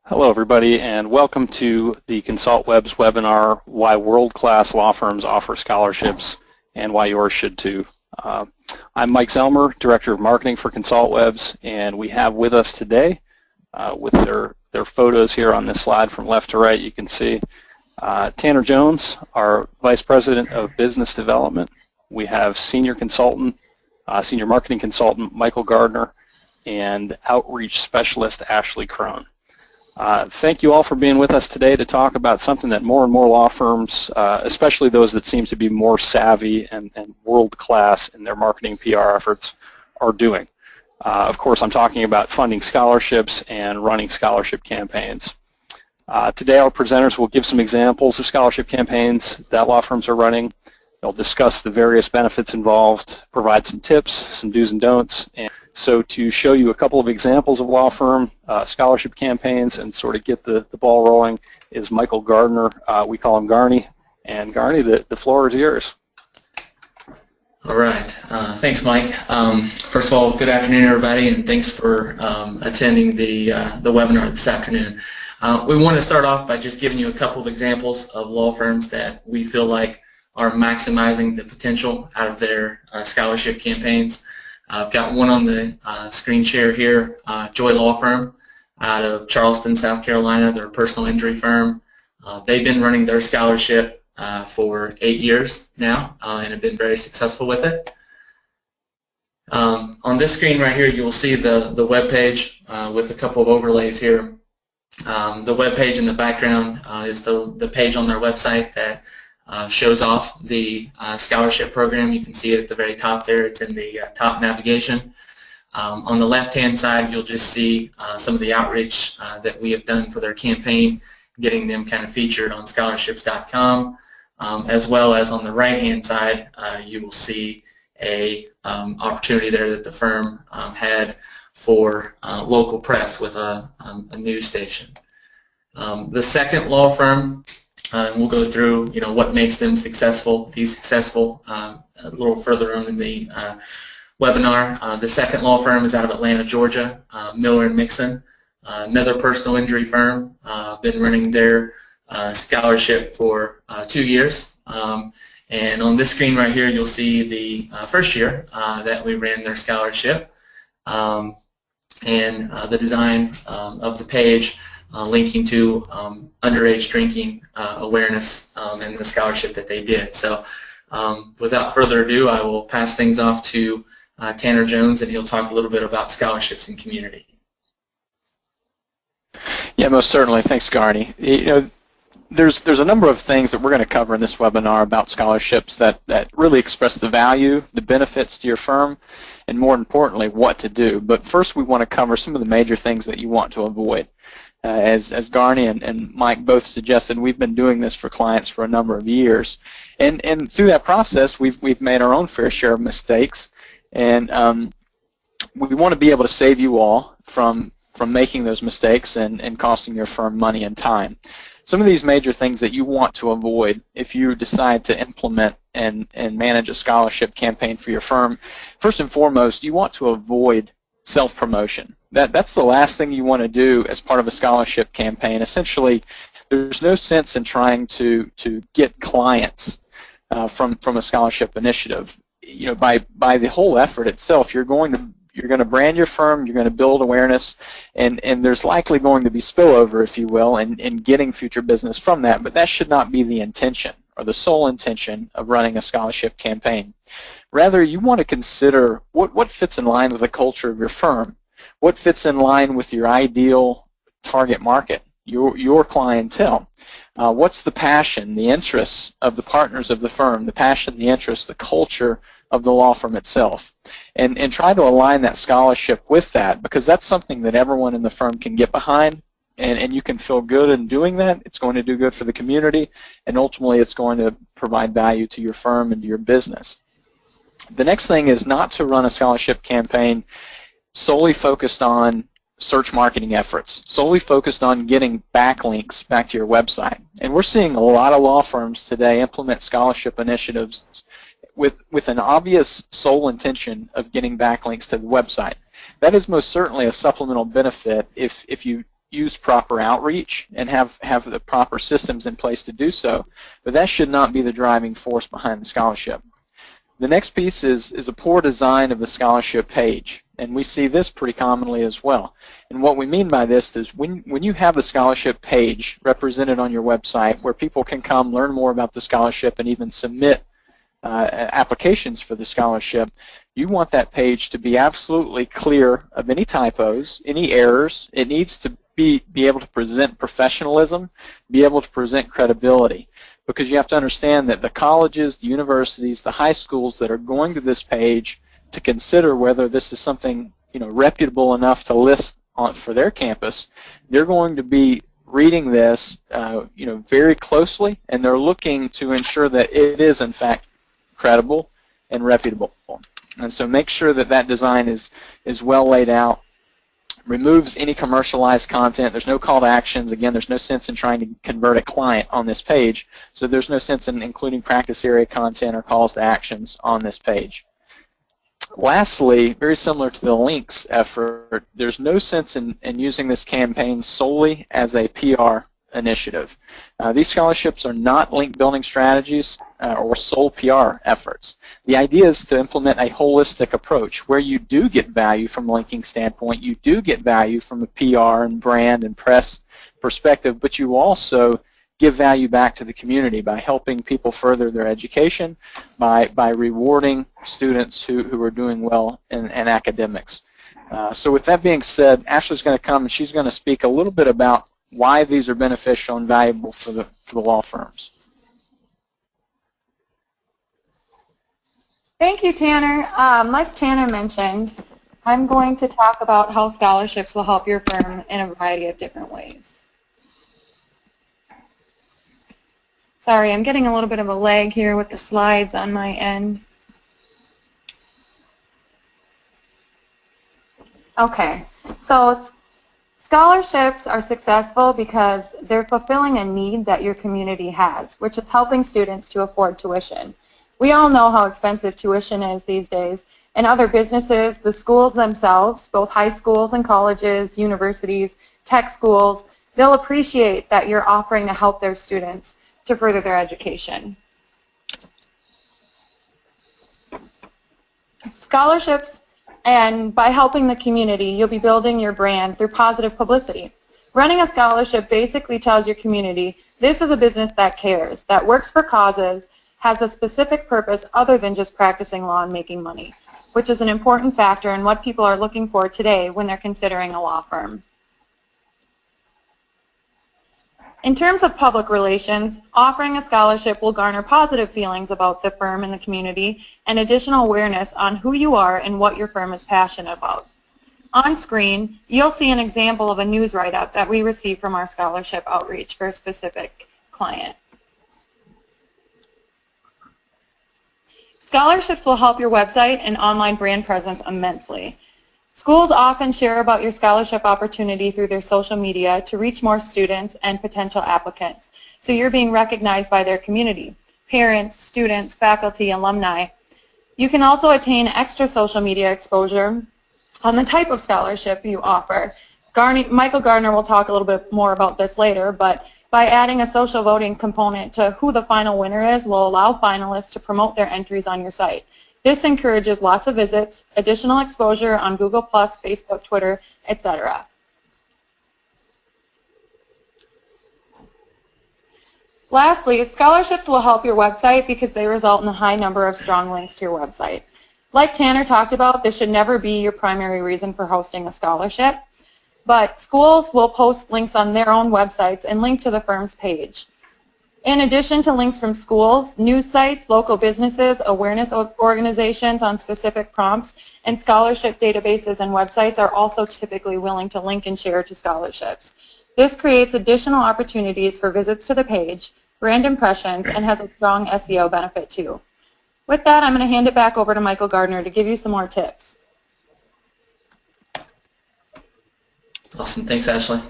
Hello everybody, and welcome to the ConsultWeb's webinar, Why World-Class Law Firms Offer Scholarships and Why Yours Should Too. I'm Mike Zelmer, Director of Marketing for ConsultWebs, and we have with us today, with their photos here on this slide from left to right, you can see Tanner Jones, our Vice President of Business Development. We have Senior Marketing Consultant Michael Gardner, and Outreach Specialist Ashley Krohn. Thank you all for being with us today to talk about something that more and more law firms, especially those that seem to be more savvy and world-class in their marketing PR efforts, are doing. Of course, I'm talking about funding scholarships and running scholarship campaigns. Today, our presenters will give some examples of scholarship campaigns that law firms are running. They'll discuss the various benefits involved, provide some tips, some do's and don'ts. And so to show you a couple of examples of law firm scholarship campaigns and sort of get the ball rolling is Michael Gardner. We call him Garney. And Garney, the floor is yours. All right. Thanks, Mike. First of all, good afternoon, everybody, and thanks for attending the webinar this afternoon. We want to start off by just giving you a couple of examples of law firms that we feel like are maximizing the potential out of their scholarship campaigns. I've got one on the screen share here, Joy Law Firm out of Charleston, South Carolina. They're a personal injury firm. They've been running their scholarship for 8 years now and have been very successful with it. On this screen right here, you will see the web page with a couple of overlays here. The web page in the background is the page on their website that shows off the scholarship program. You can see it at the very top there. It's in the top navigation. On the left-hand side, you'll just see some of the outreach that we have done for their campaign, getting them kind of featured on scholarships.com, as well as on the right-hand side, you will see a opportunity there that the firm had for local press with a news station. The second law firm, we'll go through, what makes them successful, these successful, a little further on in the webinar. The second law firm is out of Atlanta, Georgia, Miller and Mixon, another personal injury firm. Been running their scholarship for 2 years. And on this screen right here, you'll see the first year that we ran their scholarship, and the design of the page linking to underage drinking awareness and the scholarship that they did. So without further ado, I will pass things off to Tanner Jones, and he'll talk a little bit about scholarships and community. Yeah, most certainly. Thanks, Garney. There's a number of things that we're going to cover in this webinar about scholarships that really express the value, the benefits to your firm, and more importantly, what to do. But first, we want to cover some of the major things that you want to avoid. As Garney and Mike both suggested, we've been doing this for clients for a number of years, and through that process, we've made our own fair share of mistakes, and we want to be able to save you all from making those mistakes and costing your firm money and time. Some of these major things that you want to avoid if you decide to implement and manage a scholarship campaign for your firm, first and foremost, you want to avoid self-promotion. That's the last thing you want to do as part of a scholarship campaign. Essentially, there's no sense in trying to get clients from a scholarship initiative. By the whole effort itself, you're going to brand your firm, you're going to build awareness, and there's likely going to be spillover, if you will, in getting future business from that, but that should not be the intention or the sole intention of running a scholarship campaign. Rather, you want to consider what fits in line with the culture of your firm, what fits in line with your ideal target market, your clientele. What's the passion, the interests of the partners of the firm, the passion, the interests, the culture of the law firm itself, and try to align that scholarship with that, because that's something that everyone in the firm can get behind, and you can feel good in doing that. It's going to do good for the community, and ultimately it's going to provide value to your firm and to your business. The next thing is not to run a scholarship campaign solely focused on search marketing efforts, solely focused on getting backlinks back to your website. And we're seeing a lot of law firms today implement scholarship initiatives with an obvious sole intention of getting backlinks to the website. That is most certainly a supplemental benefit if you use proper outreach and have the proper systems in place to do so, but that should not be the driving force behind the scholarship. The next piece is a poor design of the scholarship page, and we see this pretty commonly as well. And what we mean by this is when you have a scholarship page represented on your website where people can come learn more about the scholarship and even submit applications for the scholarship, you want that page to be absolutely clear of any typos, any errors. It needs to be able to present professionalism, be able to present credibility. Because you have to understand that the colleges, the universities, the high schools that are going to this page to consider whether this is something reputable enough to list on for their campus, they're going to be reading this very closely, and they're looking to ensure that it is in fact credible and reputable. And so make sure that that design is well laid out, removes any commercialized content. There's no call to actions. Again, there's no sense in trying to convert a client on this page, so there's no sense in including practice area content or calls to actions on this page. Lastly, very similar to the links effort, there's no sense in using this campaign solely as a PR initiative. These scholarships are not link building strategies or sole PR efforts. The idea is to implement a holistic approach where you do get value from a linking standpoint, you do get value from a PR and brand and press perspective, but you also give value back to the community by helping people further their education, by rewarding students who are doing well in academics. So with that being said, Ashley's going to come and she's going to speak a little bit about why these are beneficial and valuable for the law firms. Thank you, Tanner. Like Tanner mentioned, I'm going to talk about how scholarships will help your firm in a variety of different ways. Sorry, I'm getting a little bit of a lag here with the slides on my end. Okay, so scholarships are successful because they're fulfilling a need that your community has, which is helping students to afford tuition. We all know how expensive tuition is these days, and other businesses, the schools themselves, both high schools and colleges, universities, tech schools, they'll appreciate that you're offering to help their students to further their education. Scholarships, and by helping the community, you'll be building your brand through positive publicity. Running a scholarship basically tells your community, this is a business that cares, that works for causes, has a specific purpose other than just practicing law and making money, which is an important factor in what people are looking for today when they're considering a law firm. In terms of public relations, offering a scholarship will garner positive feelings about the firm and the community and additional awareness on who you are and what your firm is passionate about. On screen, you'll see an example of a news write-up that we received from our scholarship outreach for a specific client. Scholarships will help your website and online brand presence immensely. Schools often share about your scholarship opportunity through their social media to reach more students and potential applicants. So you're being recognized by their community, parents, students, faculty, alumni. You can also attain extra social media exposure on the type of scholarship you offer. Michael Gardner will talk a little bit more about this later, but by adding a social voting component to who the final winner is will allow finalists to promote their entries on your site. This encourages lots of visits, additional exposure on Google+, Facebook, Twitter, etc. Lastly, scholarships will help your website because they result in a high number of strong links to your website. Like Tanner talked about, this should never be your primary reason for hosting a scholarship, but schools will post links on their own websites and link to the firm's page. In addition to links from schools, news sites, local businesses, awareness organizations on specific prompts, and scholarship databases and websites are also typically willing to link and share to scholarships. This creates additional opportunities for visits to the page, brand impressions, and has a strong SEO benefit too. With that, I'm going to hand it back over to Michael Gardner to give you some more tips. Awesome. Thanks, Ashley.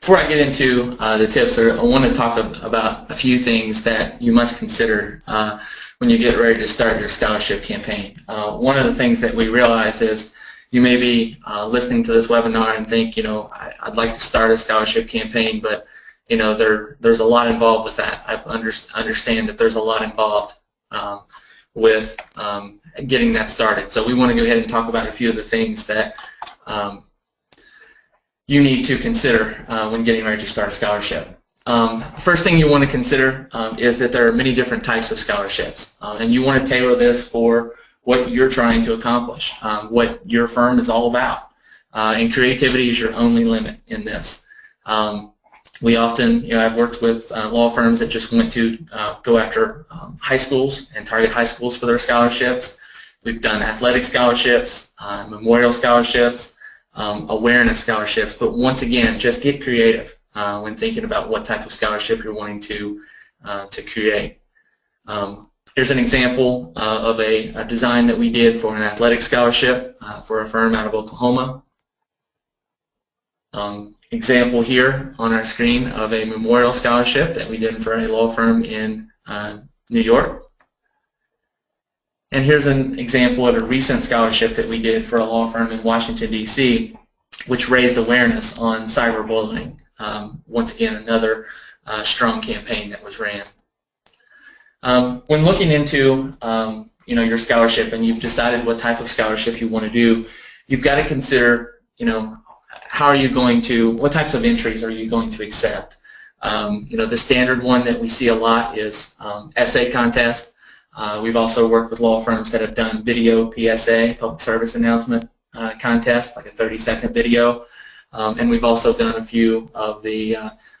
Before I get into the tips, I want to talk about a few things that you must consider when you get ready to start your scholarship campaign. One of the things that we realize is you may be listening to this webinar and think, I'd like to start a scholarship campaign, but there's a lot involved with that. I understand that there's a lot involved with getting that started. So we want to go ahead and talk about a few of the things that you need to consider when getting ready to start a scholarship. First thing you want to consider is that there are many different types of scholarships, and you want to tailor this for what you're trying to accomplish, what your firm is all about. And creativity is your only limit in this. We often, I've worked with law firms that just want to go after high schools and target high schools for their scholarships. We've done athletic scholarships, memorial scholarships, awareness scholarships, but once again, just get creative when thinking about what type of scholarship you're wanting to create. Here's an example of a design that we did for an athletic scholarship for a firm out of Oklahoma. Example here on our screen of a memorial scholarship that we did for a law firm in New York. And here's an example of a recent scholarship that we did for a law firm in Washington, D.C., which raised awareness on cyberbullying. Once again, another strong campaign that was ran. When looking into your scholarship and you've decided what type of scholarship you want to do, you've got to consider, how are you going to, what types of entries are you going to accept? The standard one that we see a lot is essay contest. We've also worked with law firms that have done video PSA, public service announcement contest, like a 30-second video. And we've also done a few of the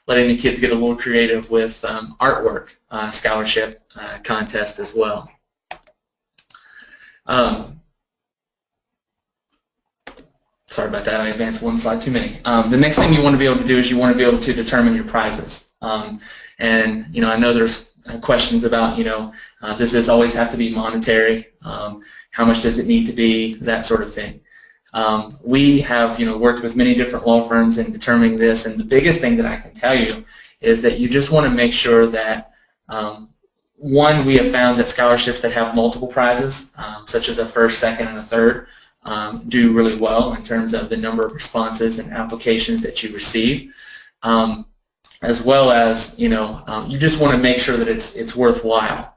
letting the kids get a little creative with artwork scholarship contest as well. Sorry about that, I advanced one slide too many. The next thing you want to be able to do is you want to be able to determine your prizes. And I know there's questions about, does this always have to be monetary? How much does it need to be? That sort of thing. We have, worked with many different law firms in determining this, and the biggest thing that I can tell you is that you just want to make sure that, one, we have found that scholarships that have multiple prizes, such as a first, second, and a third, do really well in terms of the number of responses and applications that you receive, as well as, you just want to make sure that it's worthwhile.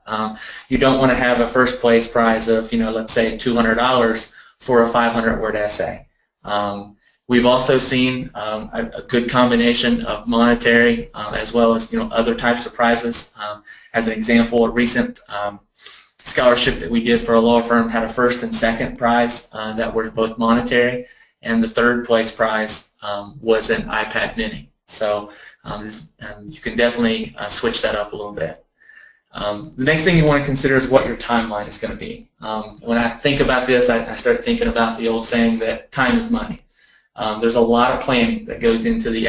You don't want to have a first place prize of, let's say $200 for a 500-word essay. We've also seen a good combination of monetary as well as other types of prizes. As an example, a recent scholarship that we did for a law firm had a first and second prize that were both monetary, and the third place prize was an iPad mini. So you can definitely switch that up a little bit. The next thing you want to consider is what your timeline is going to be. When I think about this, I start thinking about the old saying that time is money. There's a lot of planning that goes into the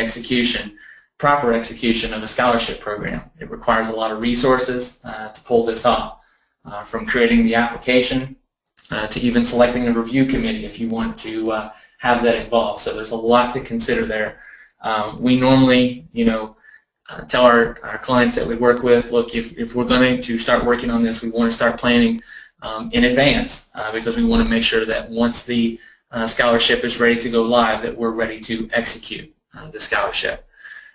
proper execution of a scholarship program. It requires a lot of resources to pull this off, from creating the application to even selecting a review committee if you want to have that involved. So there's a lot to consider there. We normally, tell our clients that we work with, look, if we're going to start working on this, we want to start planning in advance because we want to make sure that once the scholarship is ready to go live, that we're ready to execute the scholarship.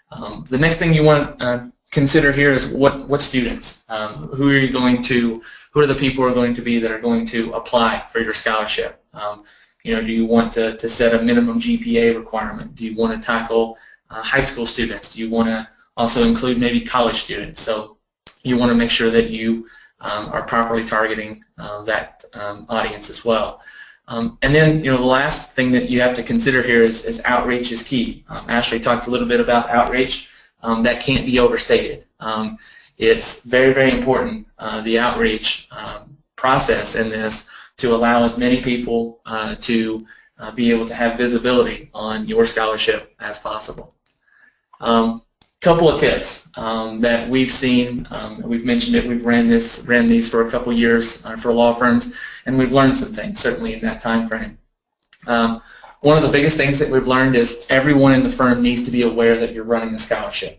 The next thing you want to consider here is what students, who are the people who are going to be that are going to apply for your scholarship? Do you want to set a minimum GPA requirement? Do you want to tackle high school students? Do you want to also include maybe college students? So you want to make sure that you are properly targeting that audience as well. And then, the last thing that you have to consider here is outreach is key. Ashley talked a little bit about outreach. That can't be overstated. It's very, very important, the outreach process in this, to allow as many people to be able to have visibility on your scholarship as possible. Couple of tips that we've seen, we've mentioned it, we've ran these for a couple years for law firms, and we've learned some things, certainly in that time frame. One of the biggest things that we've learned is everyone in the firm needs to be aware that you're running a scholarship.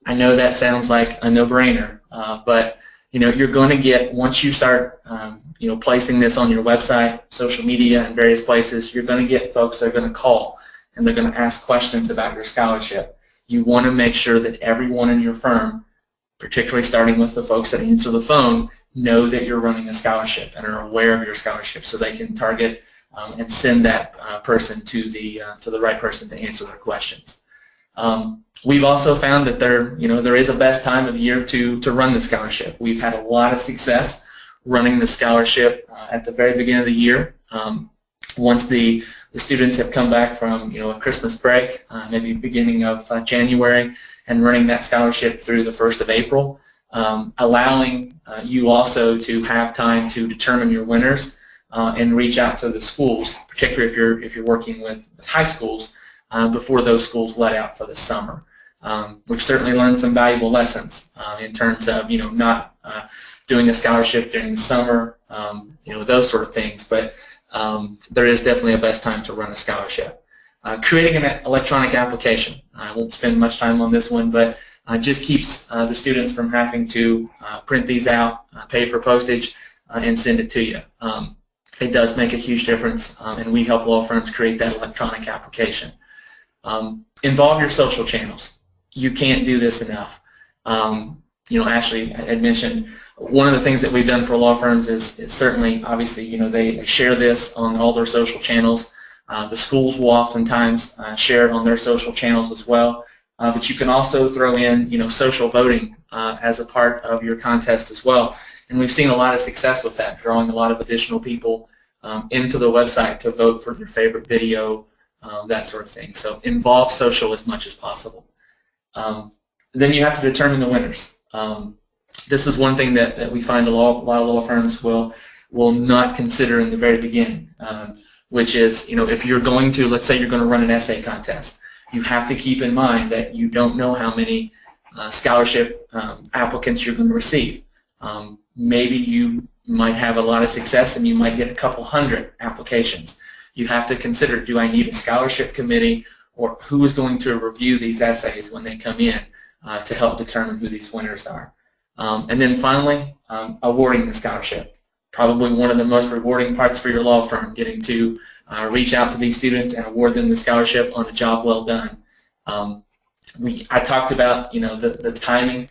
I know that sounds like a no-brainer, but you're going to get, once you start placing this on your website, social media, and various places, you're going to get folks that are going to call and they're going to ask questions about your scholarship. You want to make sure that everyone in your firm, particularly starting with the folks that answer the phone, know that you're running a scholarship and are aware of your scholarship, so they can target and send that person to the right person to answer their questions. We've also found that there is a best time of year to run the scholarship. We've had a lot of success running the scholarship at the very beginning of the year. Once the students have come back from a Christmas break, maybe beginning of January, and running that scholarship through the 1st of April, allowing you also to have time to determine your winners and reach out to the schools, particularly if you're working with high schools, before those schools let out for the summer. We've certainly learned some valuable lessons in terms of not doing a scholarship during the summer, those sort of things. But there is definitely a best time to run a scholarship. Creating an electronic application. I won't spend much time on this one, but just keeps the students from having to print these out, pay for postage, and send it to you. It does make a huge difference, and we help law firms create that electronic application. Involve your social channels. You can't do this enough. Ashley had mentioned one of the things that we've done for law firms is certainly, obviously, they share this on all their social channels. The schools will oftentimes share it on their social channels as well. But you can also throw in, social voting as a part of your contest as well. And we've seen a lot of success with that, drawing a lot of additional people into the website to vote for their favorite video, that sort of thing. So involve social as much as possible. Then you have to determine the winners. This is one thing that we find a lot of law firms will not consider in the very beginning, which is, if you're going to, let's say you're going to run an essay contest, you have to keep in mind that you don't know how many scholarship applicants you're going to receive. Maybe you might have a lot of success and you might get a couple hundred applications. You have to consider, do I need a scholarship committee, or who is going to review these essays when they come in to help determine who these winners are. And then finally, awarding the scholarship. Probably one of the most rewarding parts for your law firm, getting to reach out to these students and award them the scholarship on a job well done. I talked about the timing.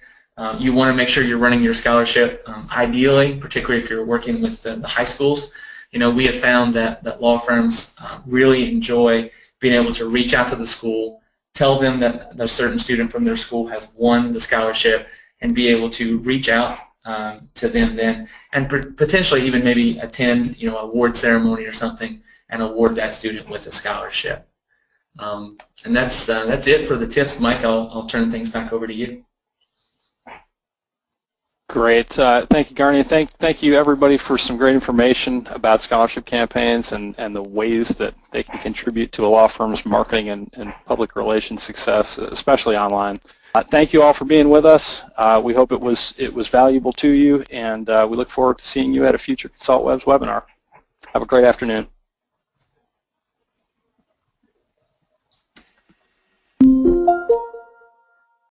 You want to make sure you're running your scholarship ideally, particularly if you're working with the high schools. We have found that law firms really enjoy being able to reach out to the school, tell them that a certain student from their school has won the scholarship, and be able to reach out to them then, and potentially even maybe attend award ceremony or something and award that student with a scholarship. And that's it for the tips. Mike, I'll turn things back over to you. Great. Thank you, Gardner. Thank you, everybody, for some great information about scholarship campaigns and the ways that they can contribute to a law firm's marketing and public relations success, especially online. Thank you all for being with us. We hope it was valuable to you, and we look forward to seeing you at a future ConsultWebs webinar. Have a great afternoon.